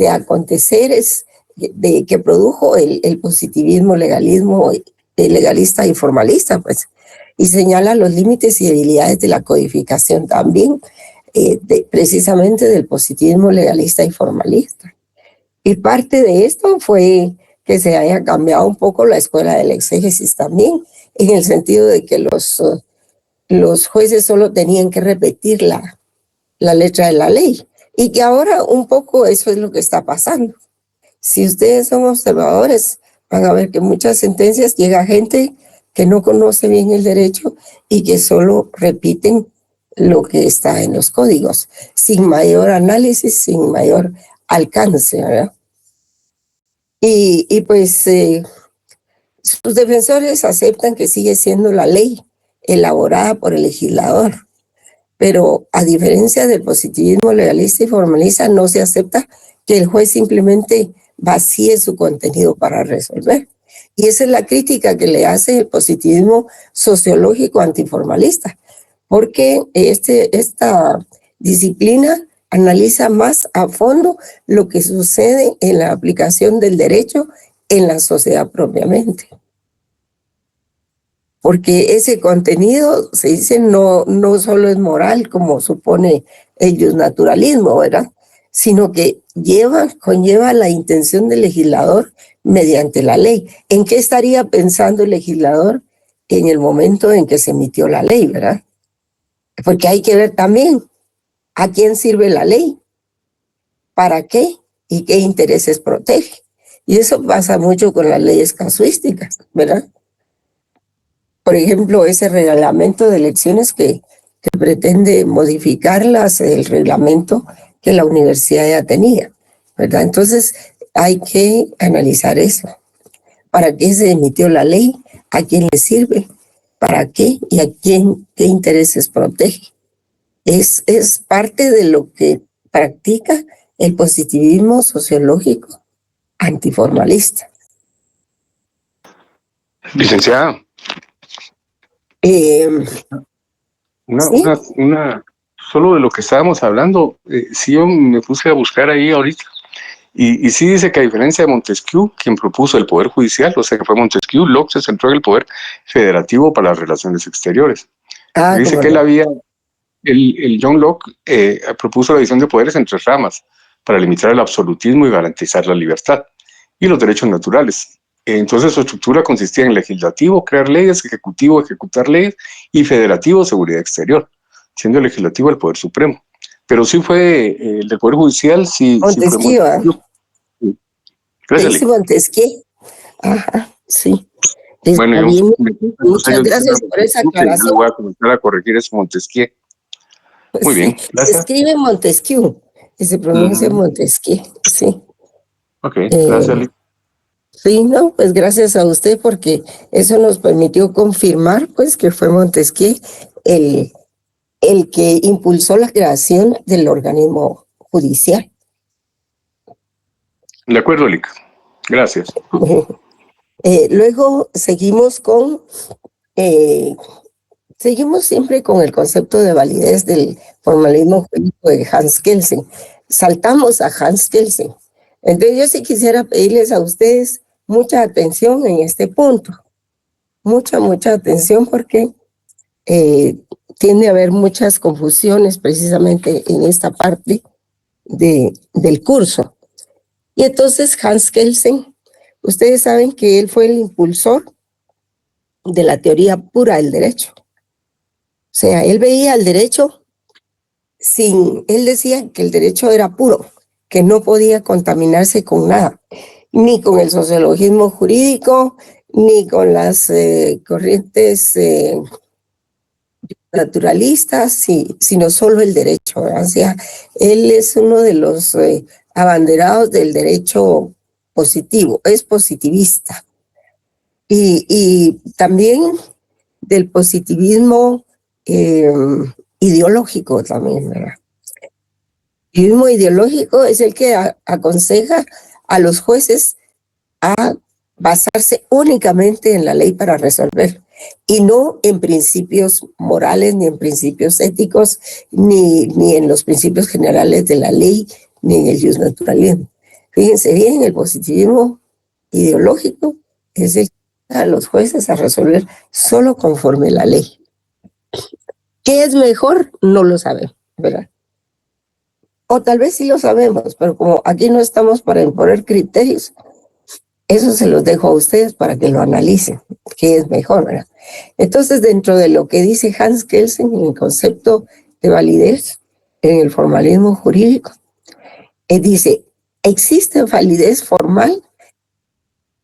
de aconteceres que produjo el positivismo, legalismo, legalista y formalista, pues, y señala los límites y debilidades de la codificación también, precisamente del positivismo legalista y formalista. Y parte de esto fue que se haya cambiado un poco la escuela del exégesis también, en el sentido de que los jueces solo tenían que repetir la letra de la ley, y que ahora un poco eso es lo que está pasando. Si ustedes son observadores, van a ver que muchas sentencias llega gente que no conoce bien el derecho y que solo repiten lo que está en los códigos, sin mayor análisis, sin mayor alcance, ¿verdad? Y pues sus defensores aceptan que sigue siendo la ley elaborada por el legislador, pero a diferencia del positivismo legalista y formalista, no se acepta que el juez simplemente vacíe su contenido para resolver. Y esa es la crítica que le hace el positivismo sociológico antiformalista, porque esta disciplina analiza más a fondo lo que sucede en la aplicación del derecho en la sociedad propiamente. Porque ese contenido, se dice, no solo es moral, como supone el naturalismo, ¿verdad? Sino que conlleva la intención del legislador mediante la ley. ¿En qué estaría pensando el legislador en el momento en que se emitió la ley, verdad? Porque hay que ver también a quién sirve la ley, para qué y qué intereses protege. Y eso pasa mucho con las leyes casuísticas, ¿verdad? Por ejemplo, ese reglamento de elecciones que pretende modificarlas, el reglamento que la universidad ya tenía, ¿verdad? Entonces, hay que analizar eso. ¿Para qué se emitió la ley? ¿A quién le sirve? ¿Para qué? ¿Y a quién qué intereses protege? Es parte de lo que practica el positivismo sociológico antiformalista. Licenciada. ¿Sí? Solo de lo que estábamos hablando, sí yo me puse a buscar ahí ahorita, y sí dice que a diferencia de Montesquieu, quien propuso el poder judicial, o sea que fue Montesquieu, Locke se centró en el poder federativo para las relaciones exteriores. Dice que el John Locke propuso la división de poderes en 3 ramas para limitar el absolutismo y garantizar la libertad y los derechos naturales. Entonces su estructura consistía en legislativo, crear leyes, ejecutivo, ejecutar leyes, y federativo, seguridad exterior, siendo el legislativo el poder supremo. Pero sí fue el del poder judicial, sí fue Montesquieu. Sí. Gracias, dice Montesquieu. Ajá, sí. Bueno, muchas gracias por esa aclaración. Yo voy a comenzar a corregir eso, Montesquieu. Muy bien, gracias. Se escribe Montesquieu y se pronuncia Montesquieu, sí. Ok, gracias, Liz. Sí, no, pues gracias a usted, porque eso nos permitió confirmar, pues, que fue Montesquieu el que impulsó la creación del organismo judicial. De acuerdo, Lic. Gracias. Luego seguimos siempre con el concepto de validez del formalismo jurídico de Hans Kelsen. Saltamos a Hans Kelsen. Entonces yo sí quisiera pedirles a ustedes mucha atención en este punto. Mucha atención, porque tiende a haber muchas confusiones precisamente en esta parte del curso. Y entonces Hans Kelsen, ustedes saben que él fue el impulsor de la teoría pura del derecho. O sea, él veía el derecho él decía que el derecho era puro, que no podía contaminarse con nada, ni con el sociologismo jurídico, ni con las corrientes naturalistas, sino solo el derecho, ¿verdad? O sea, él es uno de los abanderados del derecho positivo, es positivista. Y también del positivismo ideológico también, ¿verdad? El positivismo ideológico es el que aconseja a los jueces a basarse únicamente en la ley para resolver, y no en principios morales, ni en principios éticos, ni en los principios generales de la ley, ni en el justnaturalismo. Fíjense bien, el positivismo ideológico es el que ayuda a los jueces a resolver solo conforme la ley. ¿Qué es mejor? No lo sabemos, ¿verdad? O tal vez sí lo sabemos, pero como aquí no estamos para imponer criterios, eso se los dejo a ustedes para que lo analicen, qué es mejor, ¿verdad? Entonces, dentro de lo que dice Hans Kelsen en el concepto de validez, en el formalismo jurídico, dice, existe validez formal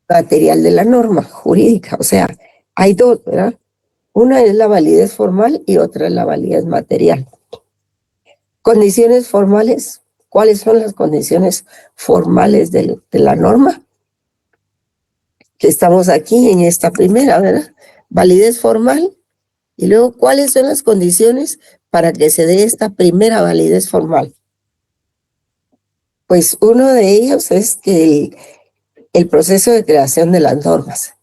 material de la norma jurídica, o sea, hay dos, ¿verdad? Una es la validez formal y otra es la validez material. Condiciones formales, ¿cuáles son las condiciones formales de la norma? Que estamos aquí en esta primera, ¿verdad? Validez formal, y luego, ¿cuáles son las condiciones para que se dé esta primera validez formal? Pues uno de ellos es que el proceso de creación de las normas,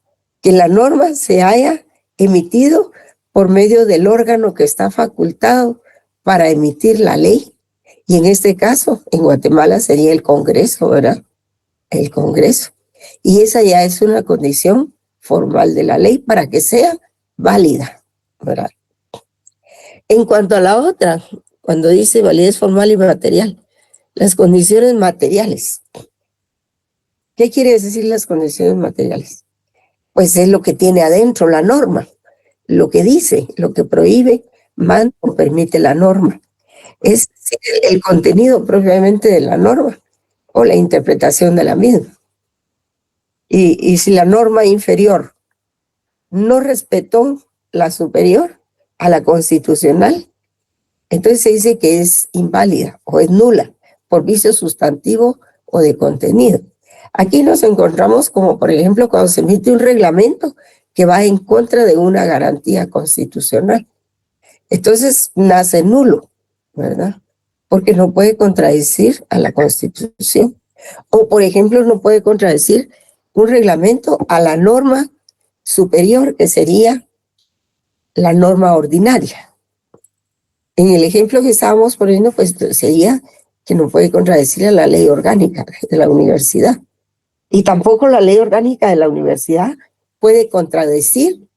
que la norma se haya emitido por medio del órgano que está facultado para emitir la ley, y en este caso, en Guatemala sería el Congreso, ¿verdad? El Congreso. Y esa ya es una condición formal de la ley para que sea válida, ¿verdad? En cuanto a la otra, cuando dice validez formal y material, las condiciones materiales. ¿Qué quiere decir las condiciones materiales? Pues es lo que tiene adentro la norma, lo que dice, lo que prohíbe, manda o permite la norma. Es el contenido propiamente de la norma o la interpretación de la misma. Y si la norma inferior no respetó la superior a la constitucional, entonces se dice que es inválida o es nula por vicio sustantivo o de contenido. Aquí nos encontramos como, por ejemplo, cuando se emite un reglamento que va en contra de una garantía constitucional. Entonces nace nulo, ¿verdad? Porque no puede contradecir a la Constitución. O, por ejemplo, no puede contradecir un reglamento a la norma superior, que sería la norma ordinaria. En el ejemplo que estábamos poniendo, pues sería que no puede contradecir a la ley orgánica de la universidad. Y tampoco la ley orgánica de la universidad puede contradecir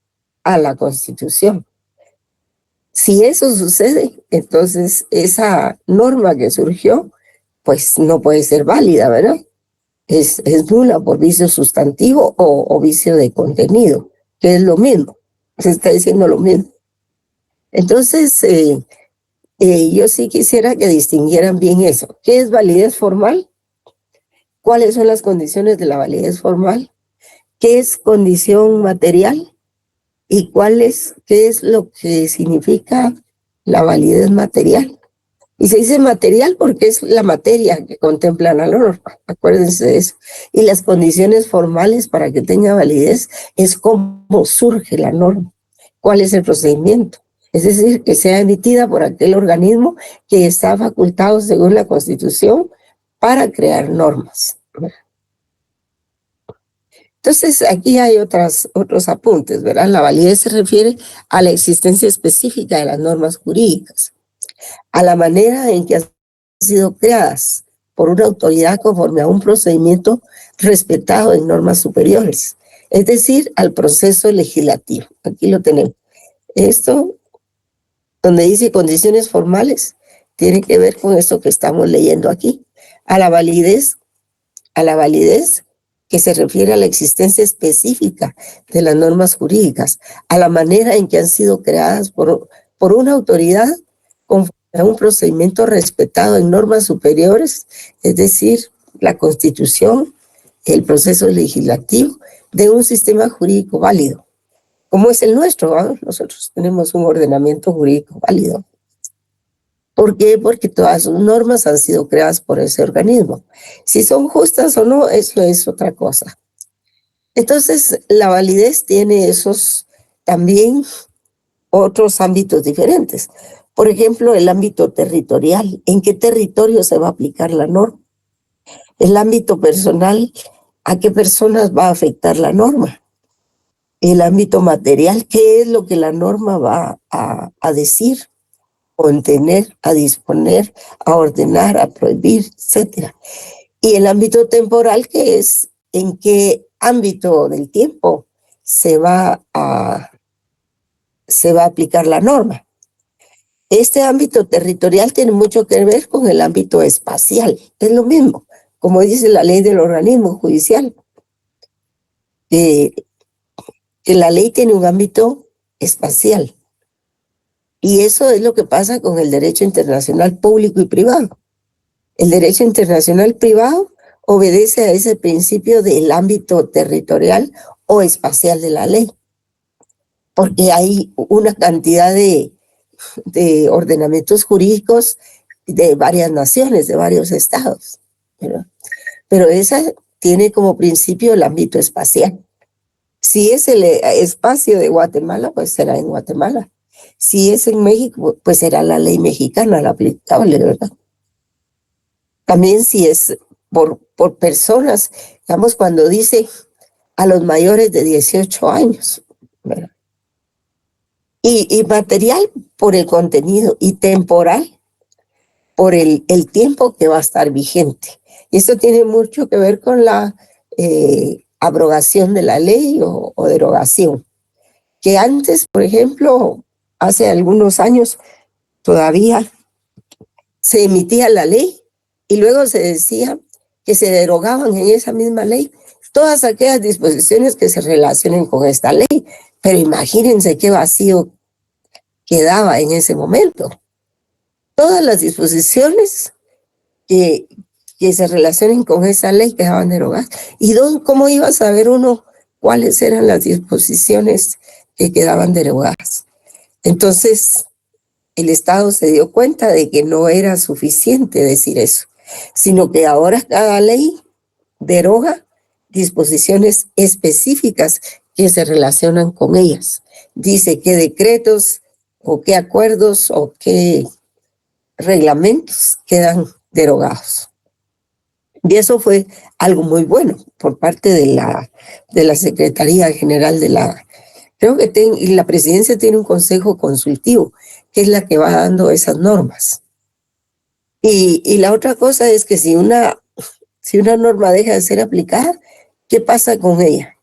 a la Constitución. Si eso sucede, entonces esa norma que surgió, pues no puede ser válida, ¿verdad? Es nula por vicio sustantivo o vicio de contenido, que es lo mismo, se está diciendo lo mismo. Entonces, yo sí quisiera que distinguieran bien eso. ¿Qué es validez formal? ¿Cuáles son las condiciones de la validez formal? ¿Qué es condición material? ¿Y qué es lo que significa la validez material? Y se dice material porque es la materia que contempla la norma, acuérdense de eso. Y las condiciones formales para que tenga validez es cómo surge la norma, cuál es el procedimiento. Es decir, que sea emitida por aquel organismo que está facultado según la Constitución para crear normas. Entonces, aquí hay otros apuntes, ¿verdad? La validez se refiere a la existencia específica de las normas jurídicas, a la manera en que han sido creadas por una autoridad conforme a un procedimiento respetado en normas superiores, es decir, al proceso legislativo. Aquí lo tenemos. Esto, donde dice condiciones formales, tiene que ver con esto que estamos leyendo aquí, a la validez que se refiere a la existencia específica de las normas jurídicas, a la manera en que han sido creadas por una autoridad conforme a un procedimiento respetado en normas superiores, es decir, la Constitución, el proceso legislativo de un sistema jurídico válido, como es el nuestro, ¿verdad? Nosotros tenemos un ordenamiento jurídico válido. ¿Por qué? Porque todas sus normas han sido creadas por ese organismo. Si son justas o no, eso es otra cosa. Entonces, la validez tiene también otros ámbitos diferentes. Por ejemplo, el ámbito territorial. ¿En qué territorio se va a aplicar la norma? El ámbito personal, ¿a qué personas va a afectar la norma? El ámbito material, ¿qué es lo que la norma va a decir? Contener, a disponer, a ordenar, a prohibir, etc. Y el ámbito temporal, que es en qué ámbito del tiempo se va a aplicar la norma. Este ámbito territorial tiene mucho que ver con el ámbito espacial. Es lo mismo, como dice la ley del organismo judicial, que la ley tiene un ámbito espacial. Y eso es lo que pasa con el derecho internacional público y privado. El derecho internacional privado obedece a ese principio del ámbito territorial o espacial de la ley, porque hay una cantidad de ordenamientos jurídicos de varias naciones, de varios estados, ¿verdad? Pero esa tiene como principio el ámbito espacial. Si es el espacio de Guatemala, pues será en Guatemala. Si es en México, pues será la ley mexicana la aplicable, ¿verdad? También si es por personas, digamos, cuando dice a los mayores de 18 años, ¿verdad? Y material por el contenido y temporal por el tiempo que va a estar vigente. Y esto tiene mucho que ver con la abrogación de la ley o derogación. Que antes, por ejemplo, hace algunos años, todavía se emitía la ley y luego se decía que se derogaban en esa misma ley todas aquellas disposiciones que se relacionen con esta ley. Pero imagínense qué vacío quedaba en ese momento. Todas las disposiciones que se relacionen con esa ley quedaban derogadas. ¿Y cómo iba a saber uno cuáles eran las disposiciones que quedaban derogadas? Entonces, el Estado se dio cuenta de que no era suficiente decir eso, sino que ahora cada ley deroga disposiciones específicas que se relacionan con ellas. Dice qué decretos o qué acuerdos o qué reglamentos quedan derogados. Y eso fue algo muy bueno por parte de la Secretaría General de la... Creo que la presidencia tiene un consejo consultivo, que es la que va dando esas normas. Y la otra cosa es que si una norma deja de ser aplicada, ¿qué pasa con ella?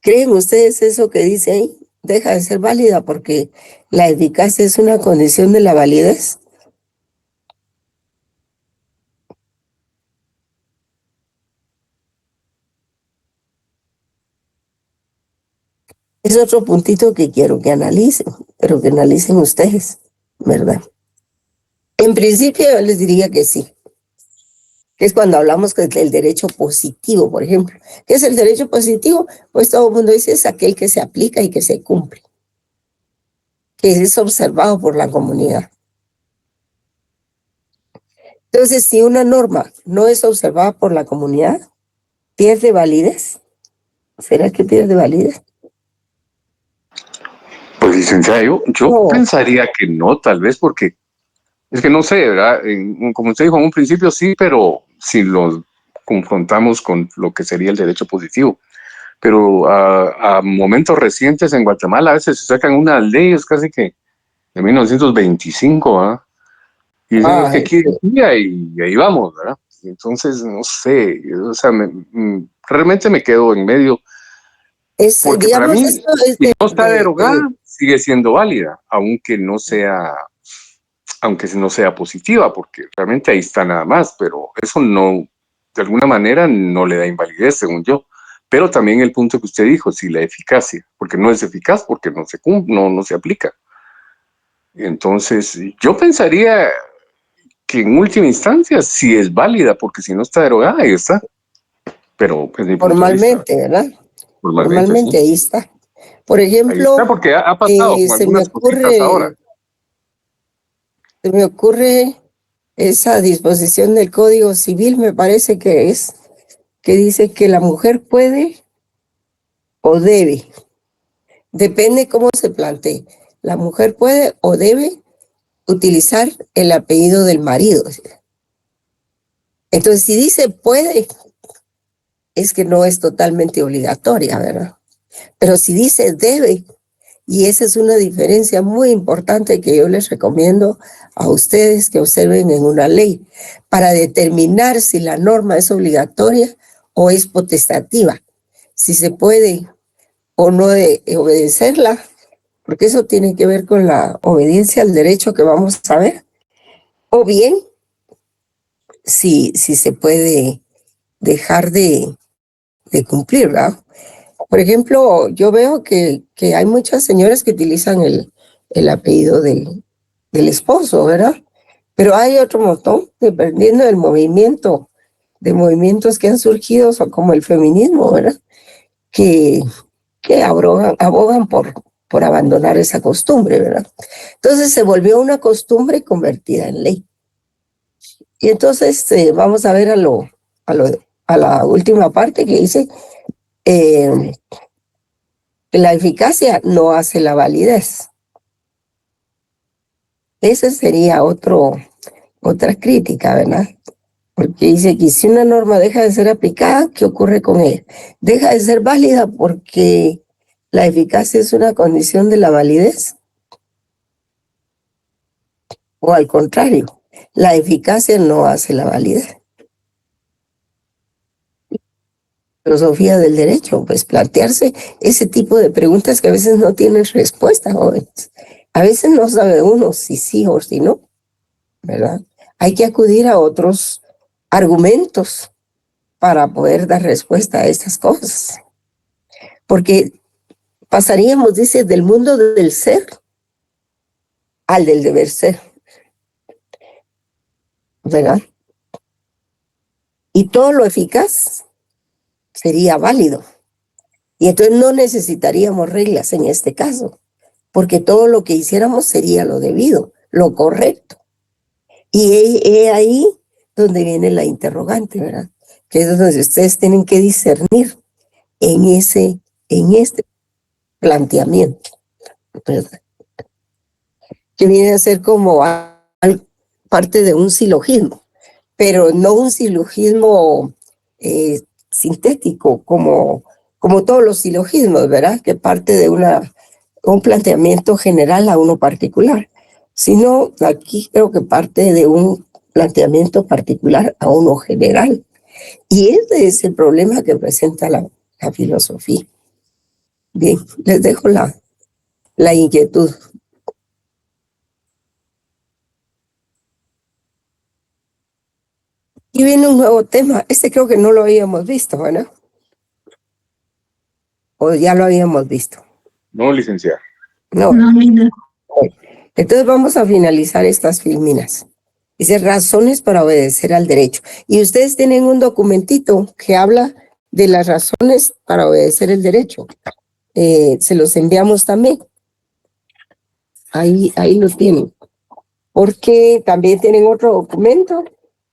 ¿Creen ustedes eso que dice ahí? Deja de ser válida porque la eficacia es una condición de la validez. Es otro puntito que quiero que analicen, pero que analicen ustedes, ¿verdad? En principio yo les diría que sí, que es cuando hablamos del derecho positivo, por ejemplo. ¿Qué es el derecho positivo? Pues todo el mundo dice es aquel que se aplica y que se cumple, que es observado por la comunidad. Entonces, si una norma no es observada por la comunidad, ¿pierde validez? ¿Será que pierde validez? Pues licenciada, yo No. pensaría que no, tal vez porque es que no sé, ¿verdad? Como usted dijo en un principio sí, pero si lo confrontamos con lo que sería el derecho positivo. Pero a momentos recientes en Guatemala a veces se sacan unas leyes casi que de 1925, ¿verdad? Y dicen es que aquí decía y ahí vamos, ¿verdad? Entonces, no sé, o sea, realmente me quedo en medio. Porque para mí, si no está derogada, sigue siendo válida, aunque no sea positiva, porque realmente ahí está nada más, pero eso no, de alguna manera no le da invalidez, según yo. Pero también el punto que usted dijo, si la eficacia, porque no es eficaz, porque no se aplica. Entonces, yo pensaría que en última instancia sí es válida, porque si no está derogada, ahí está. Pero es mi punto de vista. Formalmente, ¿verdad? Formalmente, sí. Ahí está. Por ejemplo, ahí está porque ha pasado con algunas cositas ahora. Se me ocurre esa disposición del Código Civil, me parece que es, que dice que la mujer puede o debe, depende cómo se plantee, la mujer puede o debe utilizar el apellido del marido. Entonces, si dice puede, es que no es totalmente obligatoria, ¿verdad? Pero si dice debe, y esa es una diferencia muy importante que yo les recomiendo a ustedes que observen en una ley para determinar si la norma es obligatoria o es potestativa, si se puede o no de obedecerla, porque eso tiene que ver con la obediencia al derecho que vamos a ver, o bien si se puede dejar de cumplir, ¿verdad? Por ejemplo, yo veo que hay muchas señoras que utilizan el apellido del esposo, ¿verdad? Pero hay otro montón, dependiendo del movimiento, de movimientos que han surgido, como el feminismo, ¿verdad? Que abogan por abandonar esa costumbre, ¿verdad? Entonces se volvió una costumbre convertida en ley. Y entonces vamos a ver a la última parte que dice que la eficacia no hace la validez. Esa sería otra crítica, ¿verdad? Porque dice que si una norma deja de ser aplicada, ¿qué ocurre con ella? Deja de ser válida porque la eficacia es una condición de la validez. O al contrario, la eficacia no hace la validez. Filosofía del derecho, pues plantearse ese tipo de preguntas que a veces no tienen respuesta, jóvenes. A veces no sabe uno si sí o si no, ¿verdad? Hay que acudir a otros argumentos para poder dar respuesta a estas cosas. Porque pasaríamos, dice, del mundo del ser al del deber ser, ¿verdad? Y todo lo eficaz sería válido. Y entonces no necesitaríamos reglas en este caso, porque todo lo que hiciéramos sería lo debido, lo correcto. Y es ahí donde viene la interrogante, ¿verdad? Que es donde ustedes tienen que discernir en este planteamiento, ¿verdad? Que viene a ser como parte de un silogismo, pero no un silogismo sintético como todos los silogismos, ¿verdad? Que parte de un planteamiento general a uno particular, sino aquí creo que parte de un planteamiento particular a uno general. Y ese es el problema que presenta la filosofía. Bien, les dejo la inquietud. Y viene un nuevo tema. Este creo que no lo habíamos visto, ¿verdad? O ya lo habíamos visto. No, licenciada. No. Entonces vamos a finalizar estas filminas. Dice razones para obedecer al derecho. Y ustedes tienen un documentito que habla de las razones para obedecer el derecho. Se los enviamos también. Ahí lo tienen. Porque también tienen otro documento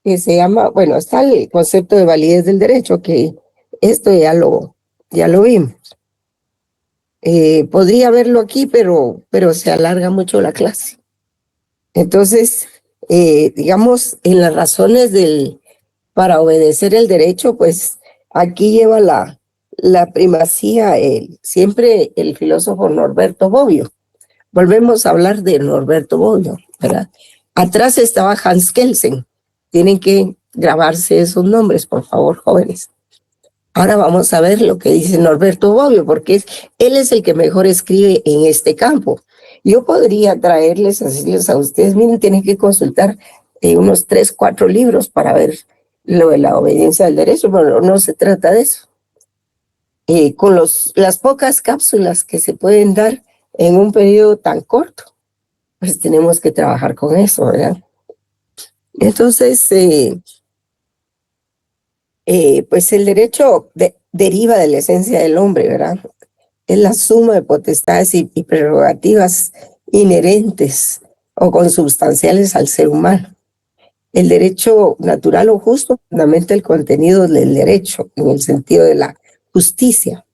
que se llama, bueno, está el concepto de validez del derecho, que esto ya lo vimos. Podría verlo aquí, pero se alarga mucho la clase. Entonces, digamos, en las razones para obedecer el derecho, pues aquí lleva la primacía siempre el filósofo Norberto Bobbio. Volvemos a hablar de Norberto Bobbio, ¿verdad? Atrás estaba Hans Kelsen. Tienen que grabarse esos nombres, por favor, jóvenes. Ahora vamos a ver lo que dice Norberto Bobbio, porque él es el que mejor escribe en este campo. Yo podría traerles, decirles a ustedes, miren, tienen que consultar unos 3, 4 libros para ver lo de la obediencia al derecho, pero no se trata de eso. Con las pocas cápsulas que se pueden dar en un periodo tan corto, pues tenemos que trabajar con eso, ¿verdad? Entonces, pues el derecho deriva de la esencia del hombre, ¿verdad? Es la suma de potestades y prerrogativas inherentes o consubstanciales al ser humano. El derecho natural o justo fundamenta el contenido del derecho en el sentido de la justicia.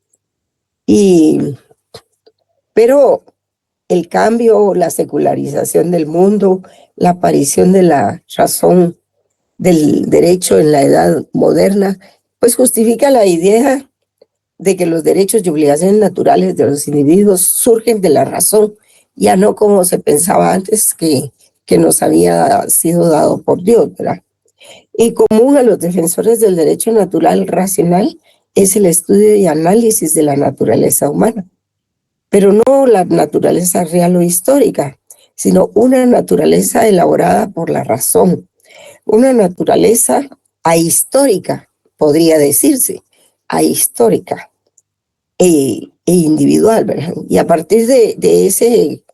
Pero el cambio, la secularización del mundo, la aparición de la razón del derecho en la edad moderna, pues justifica la idea de que los derechos y obligaciones naturales de los individuos surgen de la razón, ya no como se pensaba antes, que que nos había sido dado por Dios, ¿verdad? Y común a los defensores del derecho natural racional es el estudio y análisis de la naturaleza humana, pero no la naturaleza real o histórica, sino una naturaleza elaborada por la razón, una naturaleza ahistórica, podría decirse, ahistórica e individual, ¿verdad? Y a partir de ese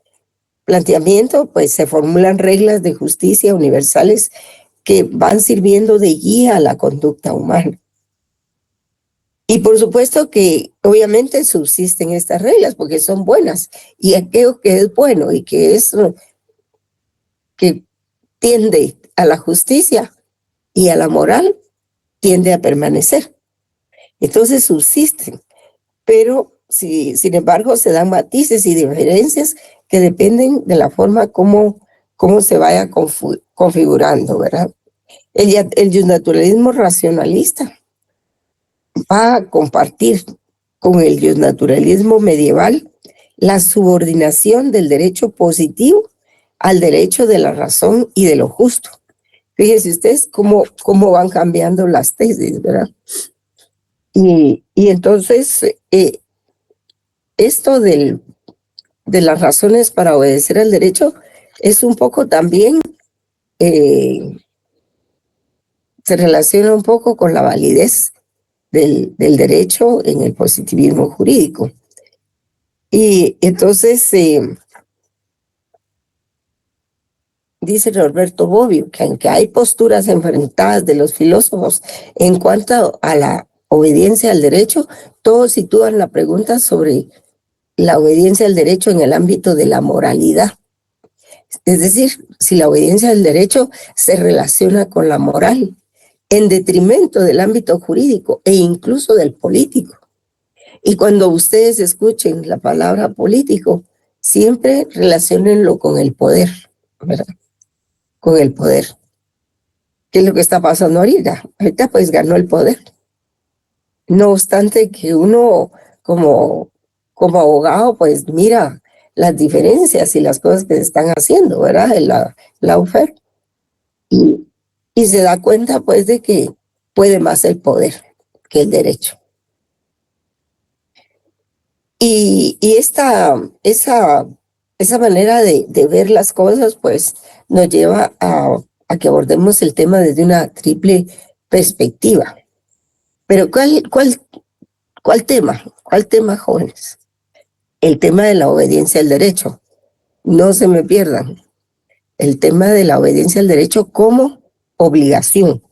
planteamiento, pues se formulan reglas de justicia universales que van sirviendo de guía a la conducta humana. Y por supuesto que obviamente subsisten estas reglas porque son buenas, y aquello que es bueno y que que tiende a la justicia y a la moral tiende a permanecer. Entonces subsisten, pero sin embargo se dan matices y diferencias que dependen de la forma como se vaya configurando, ¿verdad? El justnaturalismo racionalista va a compartir con el justnaturalismo medieval la subordinación del derecho positivo al derecho de la razón y de lo justo. Fíjense ustedes cómo van cambiando las tesis, ¿verdad? Y entonces esto de las razones para obedecer al derecho es un poco también, se relaciona un poco con la validez del derecho en el positivismo jurídico. Y entonces dice Roberto Bobbio que aunque hay posturas enfrentadas de los filósofos en cuanto a la obediencia al derecho, todos sitúan la pregunta sobre la obediencia al derecho en el ámbito de la moralidad. Es decir, si la obediencia al derecho se relaciona con la moral, en detrimento del ámbito jurídico e incluso del político. Y cuando ustedes escuchen la palabra político, siempre relaciónenlo con el poder, ¿verdad? Con el poder. ¿Qué es lo que está pasando ahorita? Ahorita pues ganó el poder. No obstante que uno como abogado pues mira las diferencias y las cosas que se están haciendo, ¿verdad? En la oferta. Y se da cuenta pues de que puede más el poder que el derecho. Y esa manera de ver las cosas pues nos lleva a que abordemos el tema desde una triple perspectiva. Pero ¿cuál tema? ¿Cuál tema, jóvenes? El tema de la obediencia al derecho. No se me pierdan. El tema de la obediencia al derecho como obligación.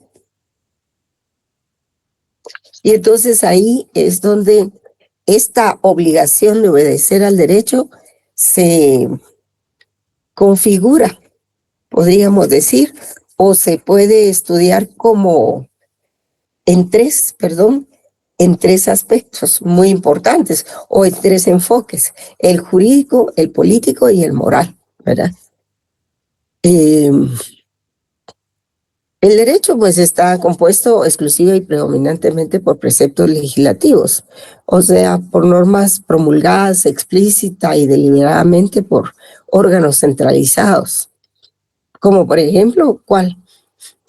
Y entonces ahí es donde esta obligación de obedecer al derecho se configura, podríamos decir, o se puede estudiar como en tres aspectos muy importantes, o en tres enfoques: el jurídico, el político y el moral, ¿verdad? El derecho pues está compuesto exclusiva y predominantemente por preceptos legislativos, o sea, por normas promulgadas explícita y deliberadamente por órganos centralizados, como por ejemplo, ¿cuál?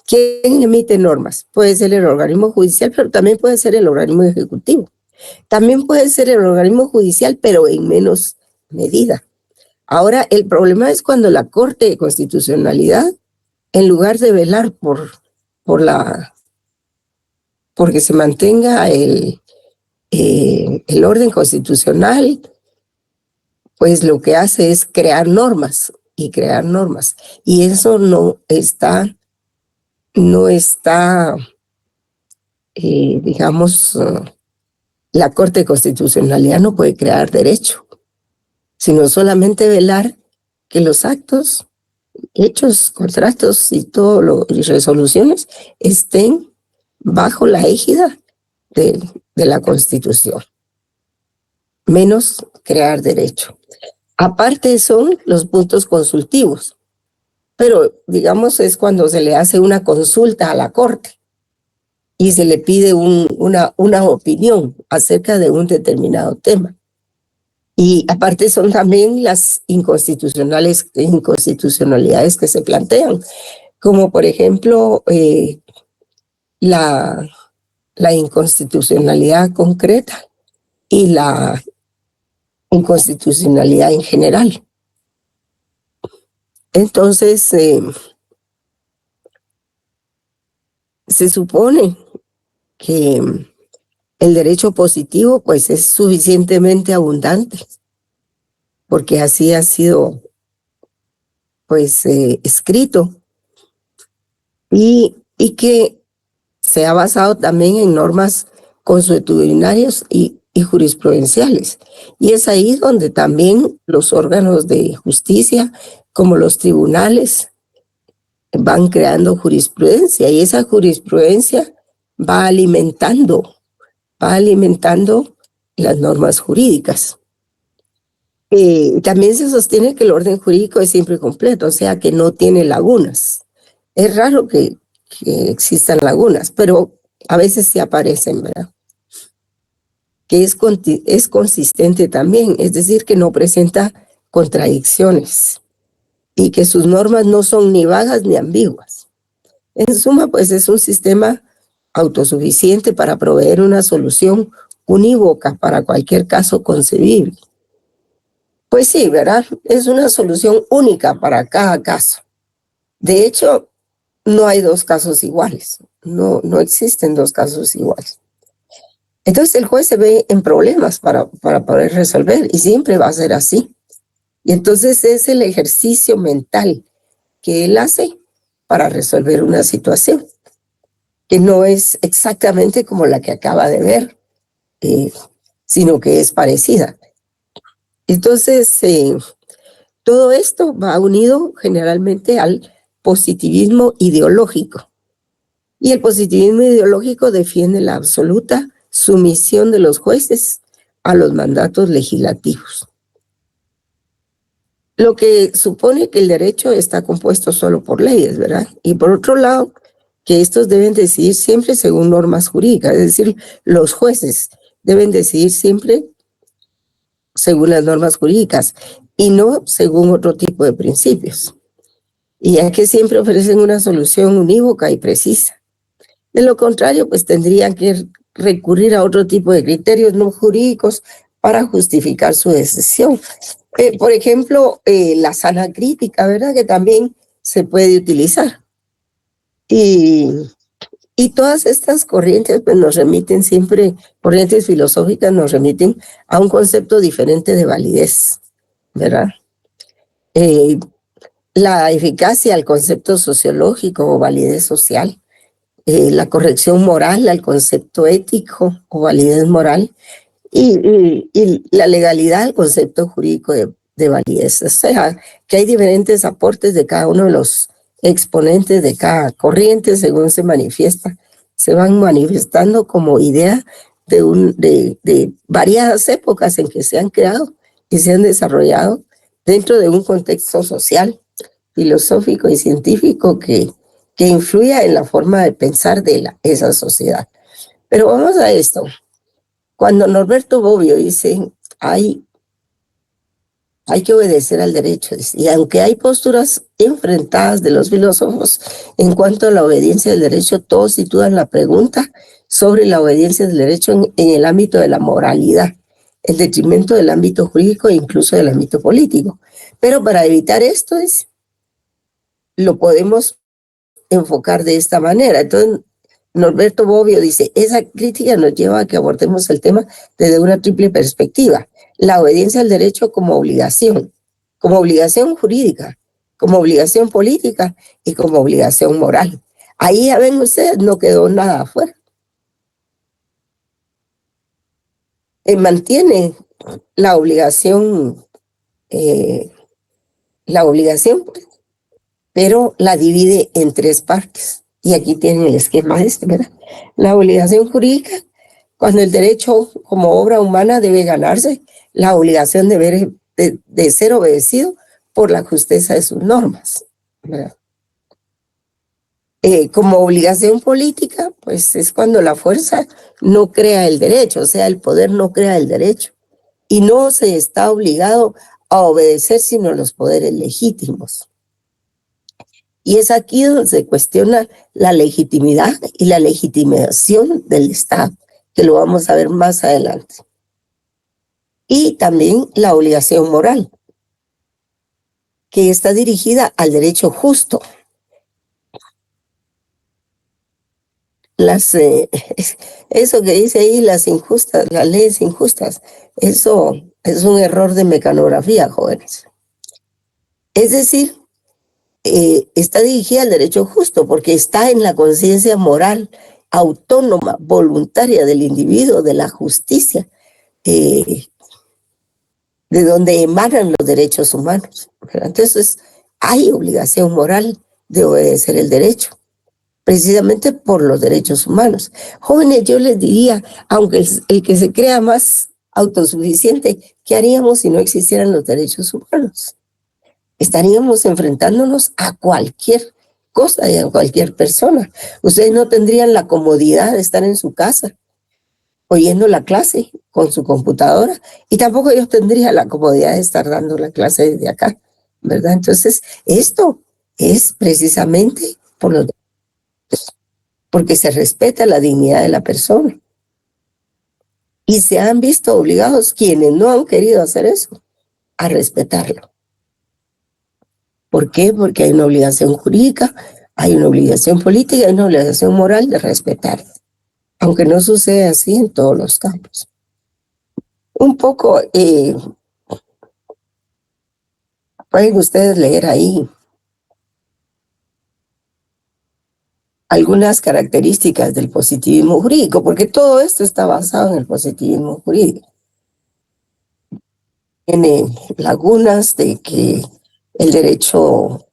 ¿Quién emite normas? Puede ser el organismo judicial, pero también puede ser el organismo ejecutivo. También puede ser el organismo judicial, pero en menos medida. Ahora, el problema es cuando la Corte de Constitucionalidad, en lugar de velar porque se mantenga el orden constitucional, pues lo que hace es crear normas y crear normas. Y eso no está, digamos, la Corte de Constitucionalidad no puede crear derecho, sino solamente velar que los actos, hechos, contratos y resoluciones estén bajo la égida de la Constitución, menos crear derecho. Aparte son los puntos consultivos, pero digamos es cuando se le hace una consulta a la Corte y se le pide una opinión acerca de un determinado tema. Y aparte son también las inconstitucionalidades que se plantean, como por ejemplo la inconstitucionalidad concreta y la inconstitucionalidad en general. Entonces, se supone que el derecho positivo pues es suficientemente abundante, porque así ha sido pues escrito y que se ha basado también en normas consuetudinarias y jurisprudenciales. Y es ahí donde también los órganos de justicia, como los tribunales, van creando jurisprudencia y esa jurisprudencia va alimentando las normas jurídicas. También se sostiene que el orden jurídico es siempre completo, o sea que no tiene lagunas. Es raro que existan lagunas, pero a veces sí aparecen, ¿verdad? Que es consistente también, es decir, que no presenta contradicciones y que sus normas no son ni vagas ni ambiguas. En suma, pues es un sistema autosuficiente para proveer una solución unívoca para cualquier caso concebible. Pues sí, ¿verdad? Es una solución única para cada caso. De hecho, no hay dos casos iguales. No existen dos casos iguales. Entonces el juez se ve en problemas para poder resolver y siempre va a ser así. Y entonces es el ejercicio mental que él hace para resolver una situación, que no es exactamente como la que acaba de ver, sino que es parecida. Entonces, todo esto va unido generalmente al positivismo ideológico. Y el positivismo ideológico defiende la absoluta sumisión de los jueces a los mandatos legislativos. Lo que supone que el derecho está compuesto solo por leyes, ¿verdad? Y por otro lado, que estos deben decidir siempre según normas jurídicas, es decir, los jueces deben decidir siempre según las normas jurídicas y no según otro tipo de principios. Y ya que siempre ofrecen una solución unívoca y precisa. De lo contrario, pues tendrían que recurrir a otro tipo de criterios no jurídicos para justificar su decisión. Por ejemplo, la sana crítica, ¿verdad? Que también se puede utilizar. Y todas estas corrientes pues nos remiten siempre, corrientes filosóficas nos remiten a un concepto diferente de validez, ¿verdad? La eficacia al concepto sociológico o validez social, la corrección moral al concepto ético o validez moral y la legalidad al concepto jurídico de validez. O sea, que hay diferentes aportes de cada uno de los exponentes de cada corriente según se manifiesta. Se van manifestando como idea de variadas épocas en que se han creado y se han desarrollado dentro de un contexto social, filosófico y científico que influya en la forma de pensar de esa sociedad. Pero vamos a esto. Cuando Norberto Bobbio dice, hay que obedecer al derecho, y aunque hay posturas enfrentadas de los filósofos en cuanto a la obediencia del derecho, todos sitúan la pregunta sobre la obediencia del derecho en el ámbito de la moralidad, en detrimento del ámbito jurídico e incluso del ámbito político. Pero para evitar esto, lo podemos enfocar de esta manera. Entonces, Norberto Bobbio dice, esa crítica nos lleva a que abordemos el tema desde una triple perspectiva. La obediencia al derecho como obligación jurídica, como obligación política y como obligación moral. Ahí ya ven ustedes, no quedó nada afuera. Mantiene la obligación, pero la divide en tres partes. Y aquí tienen el esquema ¿verdad? La obligación jurídica, cuando el derecho como obra humana debe ganarse la obligación de ser obedecido por la justeza de sus normas, ¿verdad? Como obligación política, pues es cuando la fuerza no crea el derecho, o sea, el poder no crea el derecho. y no se está obligado a obedecer sino los poderes legítimos. Y es aquí donde se cuestiona la legitimidad y la legitimación del Estado, que lo vamos a ver más adelante. Y también la obligación moral, que está dirigida al derecho justo. Eso que dice ahí, las leyes injustas, eso es un error de mecanografía, jóvenes. Es decir, está dirigida al derecho justo porque está en la conciencia moral, autónoma, voluntaria del individuo, de la justicia, de donde emanan los derechos humanos. Entonces, hay obligación moral de obedecer el derecho, precisamente por los derechos humanos. Jóvenes, yo les diría, aunque el que se crea más autosuficiente, ¿qué haríamos si no existieran los derechos humanos? Estaríamos enfrentándonos a cualquier cosa y a cualquier persona. Ustedes no tendrían la comodidad de estar en su casa oyendo la clase con su computadora y tampoco ellos tendrían la comodidad de estar dando la clase desde acá, ¿verdad? Entonces, esto es precisamente porque se respeta la dignidad de la persona. Y se han visto obligados quienes no han querido hacer eso a respetarlo. ¿Por qué? Porque hay una obligación jurídica, hay una obligación política y hay una obligación moral de respetar, aunque no sucede así en todos los campos. Un poco, pueden ustedes leer ahí algunas características del positivismo jurídico, porque todo esto está basado en el positivismo jurídico. Tiene lagunas de que el derecho,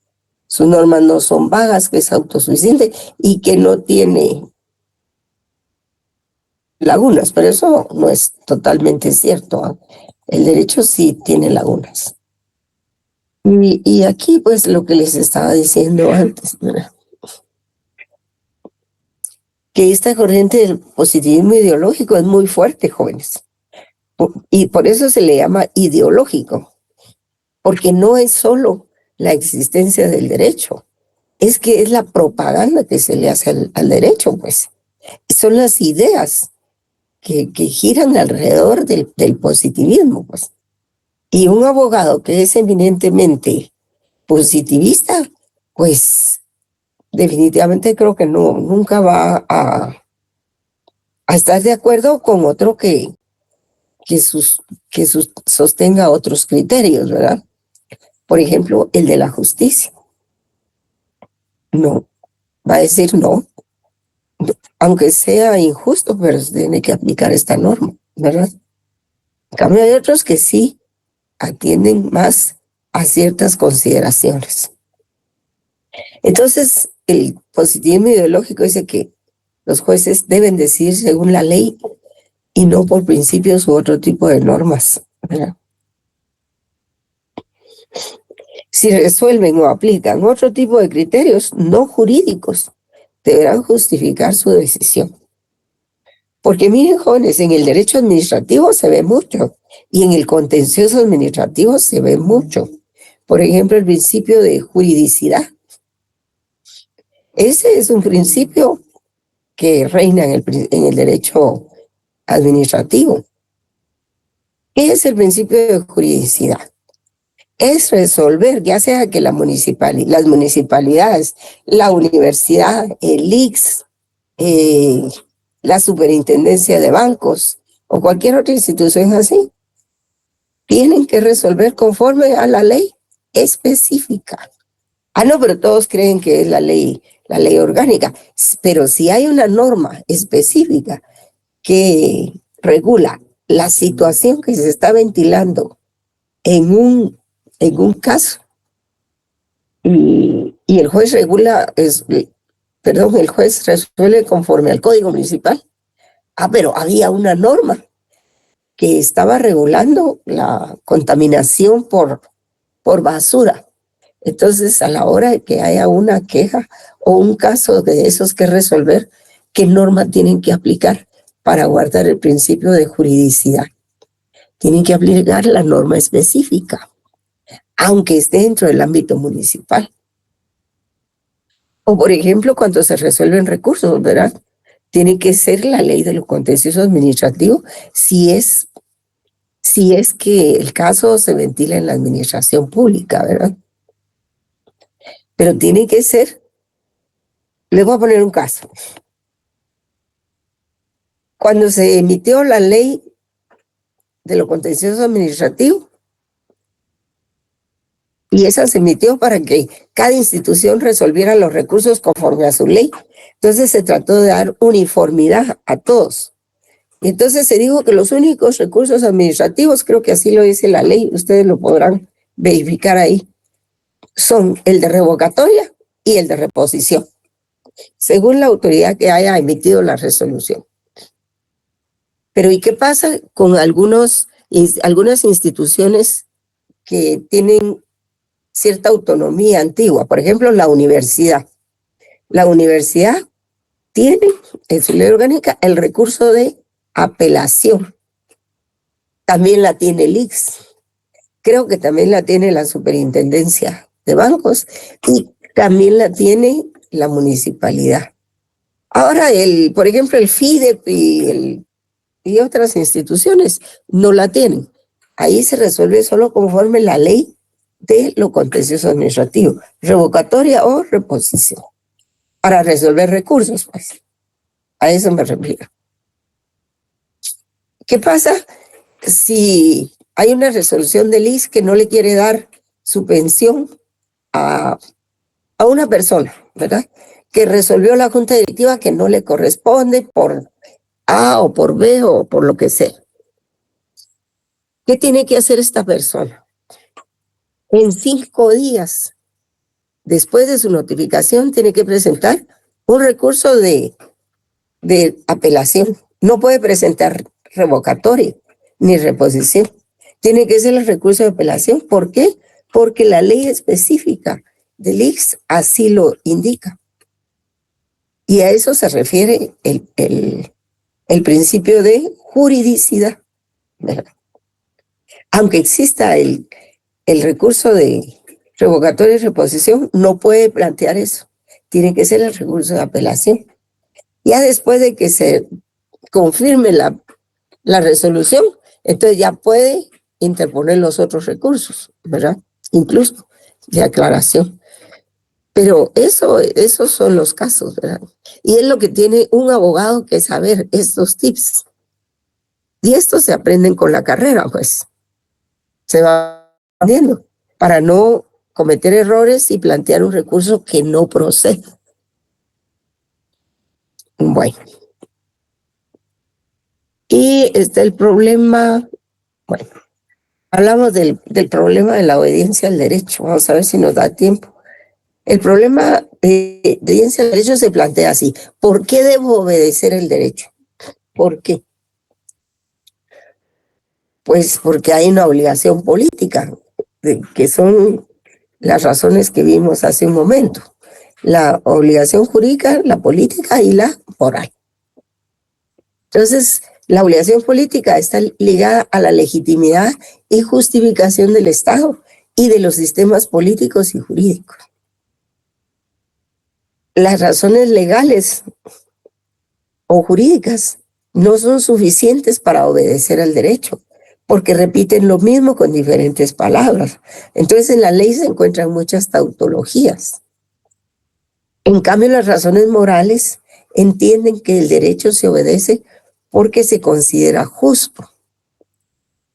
sus normas no son vagas, que es autosuficiente y que no tiene lagunas, pero eso no es totalmente cierto, ¿eh? El derecho sí tiene lagunas. Y aquí pues lo que les estaba diciendo antes, ¿verdad? Que esta corriente del positivismo ideológico es muy fuerte, jóvenes. Y por eso se le llama ideológico, porque no es solo la existencia del derecho, es que es la propaganda que se le hace al derecho, pues. Son las ideas que giran alrededor del positivismo, pues. Y un abogado que es eminentemente positivista, pues definitivamente creo que nunca va a estar de acuerdo con otro que sostenga otros criterios, ¿verdad? Por ejemplo, el de la justicia. No, va a decir no, aunque sea injusto, pero se tiene que aplicar esta norma, ¿verdad? En cambio, hay otros que sí atienden más a ciertas consideraciones. Entonces, el positivismo ideológico dice que los jueces deben decidir según la ley y no por principios u otro tipo de normas, ¿verdad? Si resuelven o aplican otro tipo de criterios no jurídicos, deberán justificar su decisión. Porque miren, jóvenes, en el derecho administrativo se ve mucho y en el contencioso administrativo se ve mucho. Por ejemplo, el principio de juridicidad. Ese es un principio que reina en el derecho administrativo. ¿Qué es el principio de juridicidad? Es resolver, ya sea que las municipalidades, la universidad, el ICS, la superintendencia de bancos o cualquier otra institución así, tienen que resolver conforme a la ley específica. No, pero todos creen que es la ley orgánica, pero si hay una norma específica que regula la situación que se está ventilando en un caso y el juez el juez resuelve conforme al Código Municipal. Pero había una norma que estaba regulando la contaminación por basura. Entonces, a la hora de que haya una queja o un caso de esos que resolver, ¿qué norma tienen que aplicar para guardar el principio de juridicidad? tienen que aplicar la norma específica, aunque esté dentro del ámbito municipal. O, por ejemplo, cuando se resuelven recursos, ¿verdad? Tiene que ser la ley de lo contencioso administrativo si es que el caso se ventila en la administración pública, ¿verdad? Pero tiene que ser, les voy a poner un caso. Cuando se emitió la ley de lo contencioso administrativo, y esa se emitió para que cada institución resolviera los recursos conforme a su ley. Entonces se trató de dar uniformidad a todos. Y entonces se dijo que los únicos recursos administrativos, creo que así lo dice la ley, ustedes lo podrán verificar ahí, son el de revocatoria y el de reposición, según la autoridad que haya emitido la resolución. Pero ¿y qué pasa con algunas instituciones que tienen cierta autonomía antigua? Por ejemplo, la universidad. La universidad tiene en su ley orgánica el recurso de apelación. También la tiene el ICS. Creo que también la tiene la Superintendencia de Bancos y también la tiene la municipalidad. Ahora, por ejemplo, el FIDEP y otras instituciones no la tienen. Ahí se resuelve solo conforme la ley de lo contencioso administrativo, revocatoria o reposición, para resolver recursos, pues. A eso me refiero. ¿Qué pasa si hay una resolución del ICS que no le quiere dar su pensión a una persona, ¿verdad? Que resolvió la junta directiva que no le corresponde por A o por B o por lo que sea? ¿Qué tiene que hacer esta persona? En 5 días después de su notificación tiene que presentar un recurso de apelación. No puede presentar revocatoria ni reposición. Tiene que ser el recurso de apelación. ¿Por qué? Porque la ley específica del ICS así lo indica. Y a eso se refiere el principio de juridicidad, ¿verdad? Aunque exista el recurso de revocatoria y reposición, no puede plantear eso. Tiene que ser el recurso de apelación. Ya después de que se confirme la resolución, entonces ya puede interponer los otros recursos, ¿verdad? Incluso de aclaración. Pero esos son los casos, ¿verdad? Y es lo que tiene un abogado que saber estos tips. Y estos se aprenden con la carrera, pues. Se va aprendiendo para no cometer errores y plantear un recurso que no procede. Bueno. Y está el problema, bueno, hablamos del problema de la obediencia al derecho. Vamos a ver si nos da tiempo. El problema de obediencia al derecho se plantea así. ¿Por qué debo obedecer el derecho? ¿Por qué? Pues porque hay una obligación política, que son las razones que vimos hace un momento. La obligación jurídica, la política y la moral. Entonces, la obligación política está ligada a la legitimidad y justificación del Estado y de los sistemas políticos y jurídicos. Las razones legales o jurídicas no son suficientes para obedecer al derecho, porque repiten lo mismo con diferentes palabras. Entonces, en la ley se encuentran muchas tautologías. En cambio, las razones morales entienden que el derecho se obedece porque se considera justo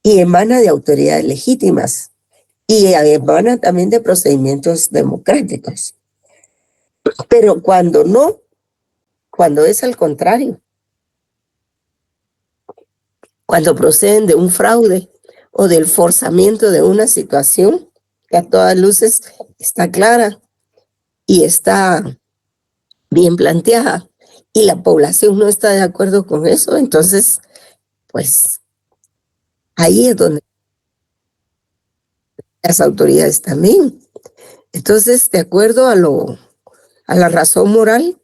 y emana de autoridades legítimas y emana también de procedimientos democráticos. Pero cuando no, cuando es al contrario, cuando proceden de un fraude o del forzamiento de una situación que a todas luces está clara y está bien planteada y la población no está de acuerdo con eso, entonces, pues ahí es donde las autoridades también. Entonces, de acuerdo a la razón moral,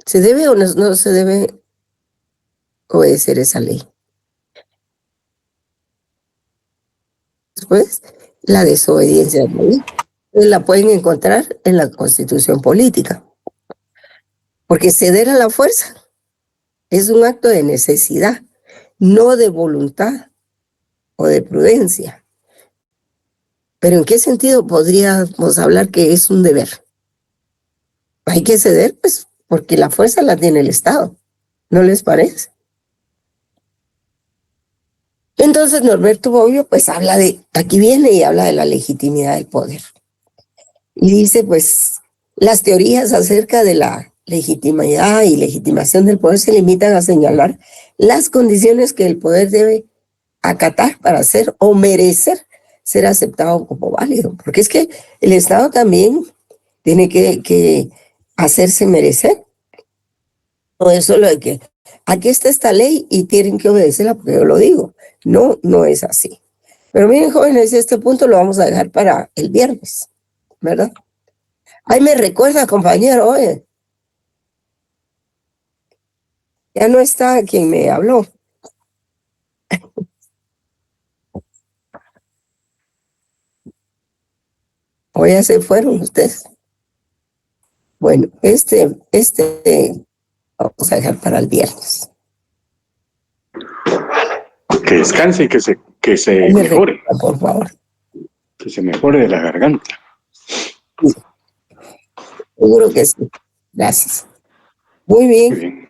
¿se debe o no se debe obedecer esa ley? pues la desobediencia de la ley. La pueden encontrar en la Constitución política. Porque ceder a la fuerza es un acto de necesidad, no de voluntad o de prudencia. Pero ¿en qué sentido podríamos hablar que es un deber? Hay que ceder, pues, porque la fuerza la tiene el Estado. ¿No les parece? Entonces Norberto Bobbio, pues, aquí viene y habla de la legitimidad del poder. Y dice, pues, las teorías acerca de la legitimidad y legitimación del poder se limitan a señalar las condiciones que el poder debe acatar para ser o merecer ser aceptado como válido. Porque es que el Estado también tiene que hacerse merecer. No es solo de que aquí está esta ley y tienen que obedecerla porque yo lo digo. No, no es así. Pero miren, jóvenes, este punto lo vamos a dejar para el viernes, ¿verdad? Ay, me recuerda, compañero, oye, ya no está quien me habló. O ya se fueron ustedes. Bueno, vamos a dejar para el viernes. Que descanse y que se Me mejore. recuerda, por favor. Que se mejore de la garganta. Sí, seguro que sí. Gracias. Muy bien. Muy bien.